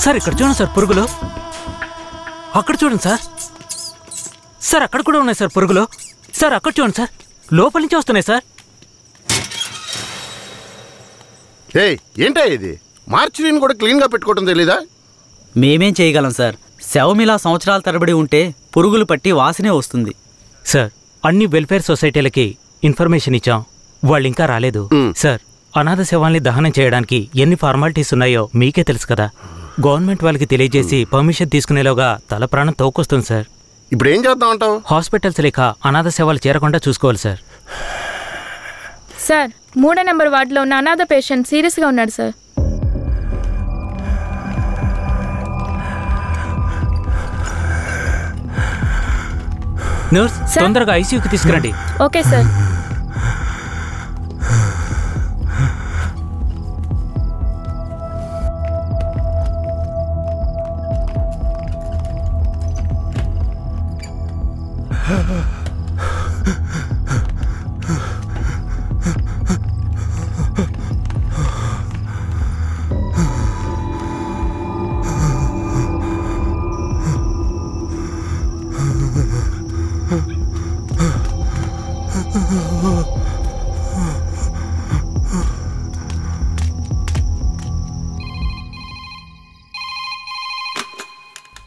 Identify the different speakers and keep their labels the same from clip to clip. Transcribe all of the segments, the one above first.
Speaker 1: Sir ఇక్కడ చూడండి sir పురుగులు. అక్కడ చూడండి సార్. సార్ అక్కడ కూడా ఉన్నాయి సార్ పురుగులు. సార్ అక్కడ చూడండి సార్, లోపల నుంచి వస్తున్నాయి సార్.
Speaker 2: ఏంటా ఇది? మార్చిని కూడా క్లీన్ గా పెట్టుకోవడం తెలీదా?
Speaker 3: మేమేం చేయగలం సార్? శవమిలా సంవత్సరాల తరబడి ఉంటే పురుగులు పట్టి వాసనే వస్తుంది.
Speaker 1: సార్ అన్ని వెల్ఫేర్ సొసైటీలకి ఇన్ఫర్మేషన్ ఇచ్చాం, వాళ్ళు ఇంకా రాలేదు. సార్ అనాథ శవాల్ని దహనం చేయడానికి ఎన్ని ఫార్మాలిటీస్ ఉన్నాయో మీకే తెలుసు కదా. గవర్నమెంట్ వాళ్ళకి తెలియజేసి పర్మిషన్ తీసుకునేలోగా తల ప్రాణం తోకొస్తుంది సార్.
Speaker 2: ఇప్పుడు ఏం చేద్దాం అంటావు?
Speaker 1: హాస్పిటల్స్ లేక అనాథ శవాలు చేరకుండా చూసుకోవాలి సార్.
Speaker 4: సార్ 3వ నెంబర్ వార్డులో ఉన్న అనాథ పేషెంట్ సీరియస్గా ఉన్నాడు సార్.
Speaker 1: నర్స్ తొందరగా ఐసీయూకి తీసుకురండి.
Speaker 4: Okay sir.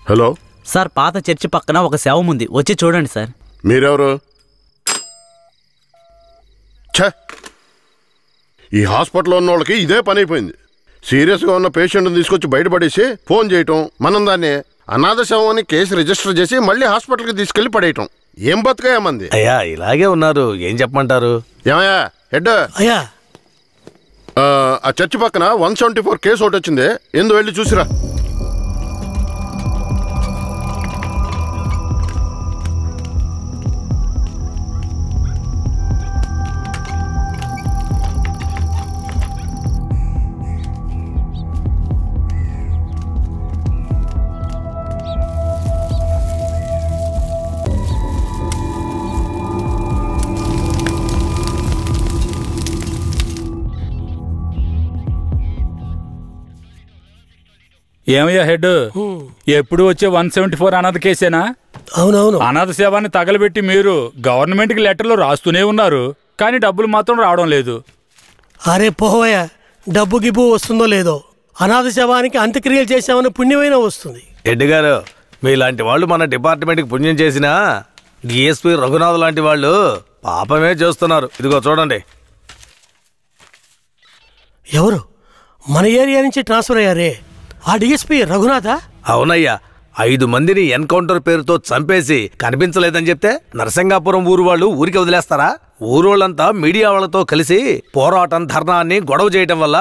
Speaker 2: హలో
Speaker 3: సార్, పాత చర్చి పక్కన ఒక శవం ఉంది, వచ్చి చూడండి సార్.
Speaker 2: మీరెవరు? ఈ హాస్పిటల్లో ఉన్న వాళ్ళకి ఇదే పని అయిపోయింది. సీరియస్గా ఉన్న పేషెంట్ని తీసుకొచ్చి బయటపడేసి ఫోన్ చేయటం, మనం దాన్ని అనాథ శవం అని కేసు రిజిస్టర్ చేసి మళ్ళీ హాస్పిటల్కి తీసుకెళ్లి పడేయటం. ఏం బతుకయ్యామంది?
Speaker 5: అయ్యా ఇలాగే ఉన్నారు, ఏం చెప్పమంటారు?
Speaker 2: ఏమయ్యా హెడ్?
Speaker 6: అయ్యా
Speaker 2: ఆ చర్చి పక్కన 174 కేసు ఒకటి వచ్చింది, ఎందు వెళ్ళి చూసిరా.
Speaker 7: ఏమయ్యా హెడ్, ఎప్పుడు వచ్చే 174 అనాథ కేసేనా?
Speaker 6: అవునవును.
Speaker 7: అనాథ సేవాన్ని తగలబెట్టి మీరు గవర్నమెంట్కి లెటర్లు రాస్తూనే ఉన్నారు, కానీ డబ్బులు మాత్రం రావడం లేదు.
Speaker 6: అరే పోవయ్యా, డబ్బు గిబ్బు వస్తుందో లేదో, అనాథ శవానికి అంత్యక్రియలు చేసామని పుణ్యమైనా వస్తుంది.
Speaker 5: హెడ్ గారు, మీలాంటి వాళ్ళు మన డిపార్ట్మెంట్కి పుణ్యం చేసినా డిఎస్పీ రఘునాథ్ లాంటి వాళ్ళు పాపమే చేస్తున్నారు. ఇదిగో చూడండి.
Speaker 6: ఎవరు? మన ఏరియా నుంచి ట్రాన్స్ఫర్ అయ్యారే ఆ డిఎస్పీ రఘునాథా?
Speaker 5: అవునయ్యా, 5 మందిని ఎన్కౌంటర్ పేరుతో చంపేసి కనిపించలేదని చెప్తే నరసింగాపురం ఊరు వాళ్ళు ఊరికి వదిలేస్తారా? ఊరోళ్ళంతా మీడియా వాళ్ళతో కలిసి పోరాటం, ధర్నాన్ని గొడవ చేయటం వల్ల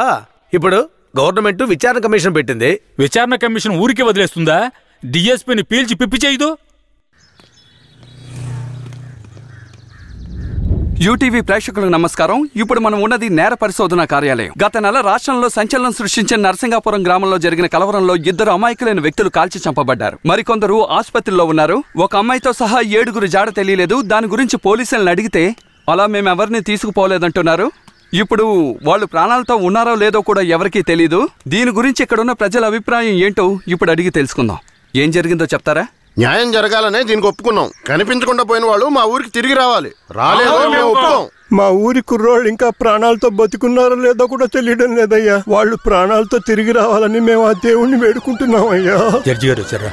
Speaker 5: ఇప్పుడు గవర్నమెంట్ విచారణ కమిషన్ పెట్టింది.
Speaker 7: విచారణ కమిషన్ ఊరికి వదిలేస్తుందా? డిఎస్పీని పీల్చి పిప్పి చేయదు.
Speaker 8: యూటీవీ ప్రేక్షకులకు నమస్కారం. ఇప్పుడు మనం ఉన్నది నేర పరిశోధన కార్యాలయం. గత నెల రాష్ట్రంలో సంచలనం సృష్టించిన నరసింగాపురం గ్రామంలో జరిగిన కలవరంలో 2 అమాయకులైన వ్యక్తులు కాల్చి చంపబడ్డారు. మరికొందరు ఆసుపత్రిలో ఉన్నారు. ఒక అమ్మాయితో సహా 7 జాడ తెలియలేదు. దాని గురించి పోలీసులను అడిగితే అలా మేమెవరిని తీసుకుపోలేదంటున్నారు. ఇప్పుడు వాళ్ళు ప్రాణాలతో ఉన్నారో లేదో కూడా ఎవరికీ తెలీదు. దీని గురించి ఇక్కడున్న ప్రజల అభిప్రాయం ఏంటో ఇప్పుడు అడిగి తెలుసుకుందాం. ఏం జరిగిందో చెప్తారా?
Speaker 2: న్యాయం జరగాలనే దీనికి ఒప్పుకున్నాం. కనిపించకుండా పోయిన వాళ్ళు మా ఊరికి తిరిగి రావాలి. రాలేదో మేము ఒప్పుకోం.
Speaker 9: మా ఊరి కుర్రోళ్ళు ఇంకా ప్రాణాలతో బతుకున్నారో లేదో కూడా తెలియడం లేదయ్యా. వాళ్ళు ప్రాణాలతో తిరిగి రావాలని మేము ఆ దేవుణ్ణి వేడుకుంటున్నాం అయ్యా.
Speaker 7: జడ్జి గారు వచ్చారా?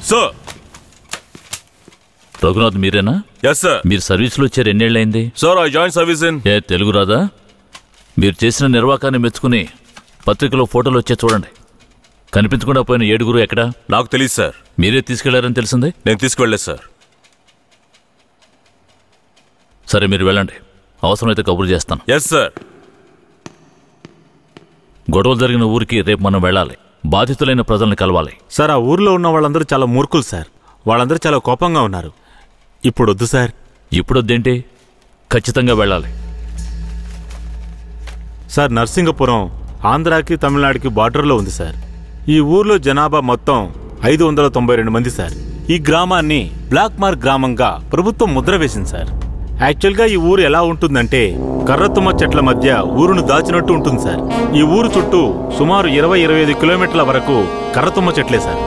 Speaker 10: సార్,
Speaker 11: రఘునాథ్ మీరేనా?
Speaker 10: Yes sir.
Speaker 11: మీరు సర్వీస్లో వచ్చారు ఎన్నేళ్ళైంది?
Speaker 10: Sir I join service in.
Speaker 11: Telugu రాదా? మీరు చేసిన నిర్వాకాన్ని మెచ్చుకుని
Speaker 10: పత్రికలో ఫోటోలు వచ్చే చూడండి. కనిపించకుండా పోయిన 7 ఎక్కడా?
Speaker 11: నాకు తెలియదు సార్.
Speaker 10: మీరే తీసుకెళ్లారని తెలిసింది?
Speaker 11: నేను తీసుకువెళ్ళలేదు సార్.
Speaker 10: సరే మీరు వెళ్ళండి, అవసరమైతే కబురు చేస్తాను.
Speaker 11: Yes sir.
Speaker 10: గొడవలు జరిగిన ఊరికి రేపు మనం వెళ్ళాలి. బాధితులైన ప్రజల్ని కలవాలి.
Speaker 12: సార్, ఆ ఊర్లో ఉన్న వాళ్ళందరూ చాలా మూర్ఖులు సార్. వాళ్ళందరూ చాలా కోపంగా ఉన్నారు. ఇప్పుడు వద్దు సార్.
Speaker 10: ఇప్పుడు వద్దేంటి? ఖచ్చితంగా వెళ్ళాలి
Speaker 12: సార్. నర్సింగపురం ఆంధ్రాకి తమిళనాడుకి బార్డర్లో ఉంది సార్. ఈ ఊర్లో జనాభా మొత్తం 592 మంది సార్. ఈ గ్రామాన్ని బ్లాక్ మార్క్ గ్రామంగా ప్రభుత్వం ముద్ర వేసింది సార్. యాక్చువల్గా ఈ ఊరు ఎలా ఉంటుందంటే కర్రతుమ్మ చెట్ల మధ్య ఊరును దాచినట్టు ఉంటుంది సార్. ఈ ఊరు చుట్టూ సుమారు 20-25 కిలోమీటర్ల వరకు కర్రతుమ్మ చెట్లే సార్.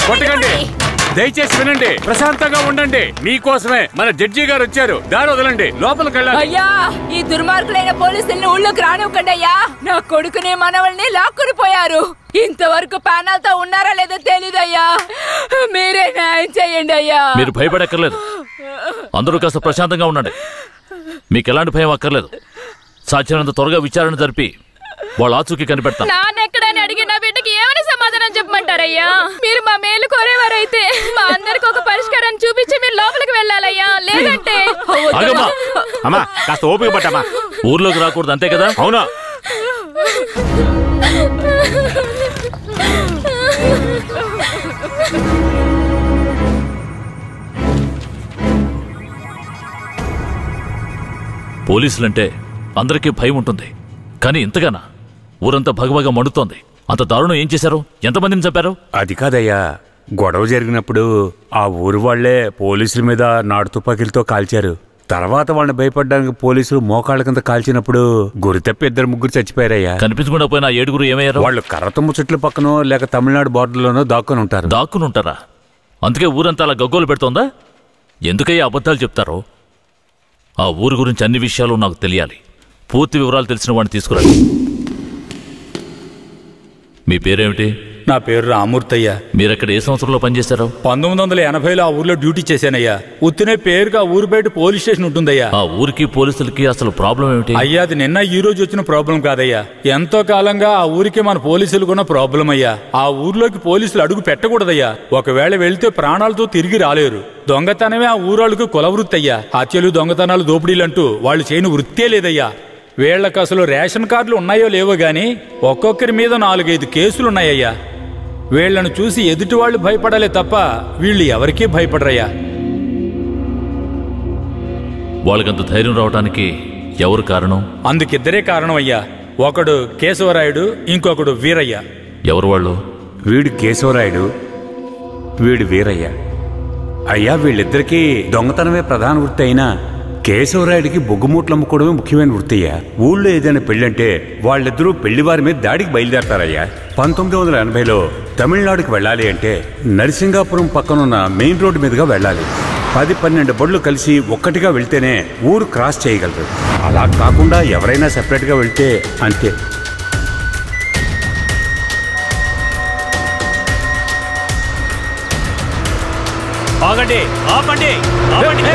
Speaker 7: కొట్టకండి, దయచేసి వినండి, ప్రశాంతంగా ఉండండి. మీకోసమే మన జడ్జి గారు వచ్చారు. దారి వదలండి, లోపలికి వెళ్ళండి.
Speaker 13: అయ్యా, ఈ దుర్మార్గులైన పోలీసుల్ని ఊళ్ళోకి రానివ్వకండి అయ్యా. నా కొడుకుని మనవల్ని లాక్కుని పోయారు. ఇంతవరకు ప్యానల్తో ఉన్నారా లేదో తెలీదయ్యా. మీరే న్యాయం చేయండి అయ్యా.
Speaker 10: మీరు భయపడక్కర్లేదు. అందరూ కాస్త ప్రశాంతంగా ఉండండి. మీకు ఎలాంటి భయం అక్కర్లేదు. సాధ్యమైనంత త్వరగా విచారణ జరిపి వాళ్ళ ఆచూకీ కనిపెడతాను.
Speaker 4: నాన్నెక్కడని అడిగి నా బిడ్డకి ఏమని సమాధానం చెప్పమంటారయ్యా? మీరు మా మేలు కోరేవారైతే మా అందరికి ఒక పరిష్కారం చూపించి మీరు లోపలికి వెళ్ళాలయ్యా. లేదంటే
Speaker 12: అమ్మా కాస్త ఓపిక పట్టమ్మా.
Speaker 10: ఊర్లోకి రాకూడదు అంతే కదా?
Speaker 12: అవునా?
Speaker 10: పోలీసులంటే అందరికీ భయం ఉంటుంది, కానీ ఇంతగానా? ఊరంతా భగభగ మండుతోంది. అంత దారుణం ఏం చేశారు? ఎంతమందిని చంపారు?
Speaker 14: అది కాదయ్యా, గొడవ జరిగినప్పుడు ఆ ఊరు వాళ్లే పోలీసుల మీద నాటు తుపాకీలతో కాల్చారు. తర్వాత వాళ్ళని భయపడడానికి పోలీసులు మోకాళ్ళ కింద కాల్చినప్పుడు గురి తప్పి 2-3 చచ్చిపోయారయ్యా.
Speaker 10: కనిపించకుండా పోయిన 7 ఏమయ్యారు?
Speaker 14: వాళ్ళు కర్రతుమ్మ చెట్ల పక్కనో లేక తమిళనాడు బార్డర్లోనో దాక్కుని ఉంటారు.
Speaker 10: దాక్కుని ఉంటారా? అందుకే ఊరంతా అలా గగ్గోలు పెడుతోందా? ఎందుకయ్యా అబద్ధాలు చెప్తారో? ఆ ఊరు గురించి అన్ని విషయాలు నాకు తెలియాలి. పూర్తి వివరాలు తెలిసిన వాడిని తీసుకురండి. మీ పేరేమిటి?
Speaker 7: నా పేరు రామూర్తయ్య.
Speaker 10: మీరక్కడ ఏ సంవత్సరంలో పనిచేశారు?
Speaker 7: 1980లో ఆ ఊర్లో డ్యూటీ చేశానయ్యా. ఉత్తినే పేరుగా ఊరు బయట పోలీస్ స్టేషన్ ఉంటుందయ్యా.
Speaker 10: ఆ ఊరికి పోలీసులకి అసలు ప్రాబ్లం ఏమిటి?
Speaker 7: అయ్యా, అది నిన్న ఈ రోజు వచ్చిన ప్రాబ్లం కాదయ్యా. ఎంతో కాలంగా ఆ ఊరికి మన పోలీసులు కూడా ప్రాబ్లం అయ్యా. ఆ ఊర్లోకి పోలీసులు అడుగు పెట్టకూడదయ్యా. ఒకవేళ వెళ్తే ప్రాణాలతో తిరిగి రాలేరు. దొంగతనమే ఆ ఊరాళ్ళకు కులవృత్తి అయ్యా. హత్యలు, దొంగతనాలు, దోపిడీలంటూ వాళ్ళు చేయని వృత్తే లేదయ్యా. వీళ్లకు అసలు రేషన్ కార్డులు ఉన్నాయో లేవో గాని ఒక్కొక్కరి మీద 4-5 కేసులున్నాయ్యా. వీళ్లను చూసి ఎదుటి వాళ్ళు భయపడాలే తప్ప వీళ్ళు ఎవరికీ భయపడరయ్యా.
Speaker 10: వాళ్ళకంత ధైర్యం రావడానికి ఎవరు కారణం?
Speaker 7: అందుకిద్దరే కారణం అయ్యా. ఒకడు కేశవరాయుడు, ఇంకొకడు వీరయ్య.
Speaker 10: ఎవరు వాళ్ళు?
Speaker 14: వీడు కేశవరాయుడు, వీడు వీరయ్య. అయ్యా, వీళ్ళిద్దరికీ దొంగతనమే ప్రధాన వృత్తి అయినా కేశవరాయుడికి బొగ్గుమూట్లు అమ్ముకోవడమే ముఖ్యమైన వృత్తయ్యా. ఊళ్ళో ఏదైనా పెళ్ళంటే వాళ్ళిద్దరూ పెళ్లివారి మీద దాడికి బయలుదేరతారయ్యా. 1980లో తమిళనాడుకి వెళ్ళాలి అంటే నరసింగాపురం పక్కనున్న మెయిన్ రోడ్డు మీదుగా వెళ్ళాలి. 10-12 బళ్ళు కలిసి ఒక్కటిగా వెళ్తేనే ఊరు క్రాస్ చేయగలరు. అలా కాకుండా ఎవరైనా సెపరేట్గా వెళ్తే అంతే.
Speaker 12: ఆగండి, ఆపండి, ఆపండి.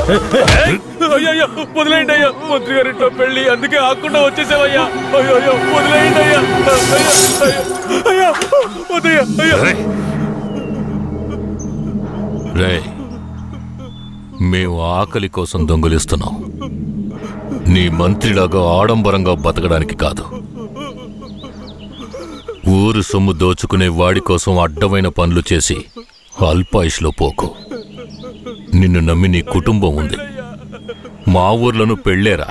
Speaker 7: అయ్యో వదిలేయండి అయ్యా, మంత్రి గారింట్లో పెళ్లి అందుకే ఆకుండా వచ్చేసావయ్యా. అయ్యో వదిలేయండి అయ్యా. అయ్యా వదయ్యా. అయ్యా
Speaker 11: రే, మేము ఆకలి కోసం దొంగలిస్తున్నాం, నీ మంత్రిలాగా ఆడంబరంగా బతకడానికి కాదు. ఊరు సొమ్ము దోచుకునే వాడి కోసం అడ్డమైన పనులు చేసి అల్పాయుష్లో పోకు. నిన్ను నమ్మి నీ కుటుంబం ఉంది. మా ఊర్లను పెళ్ళేరా.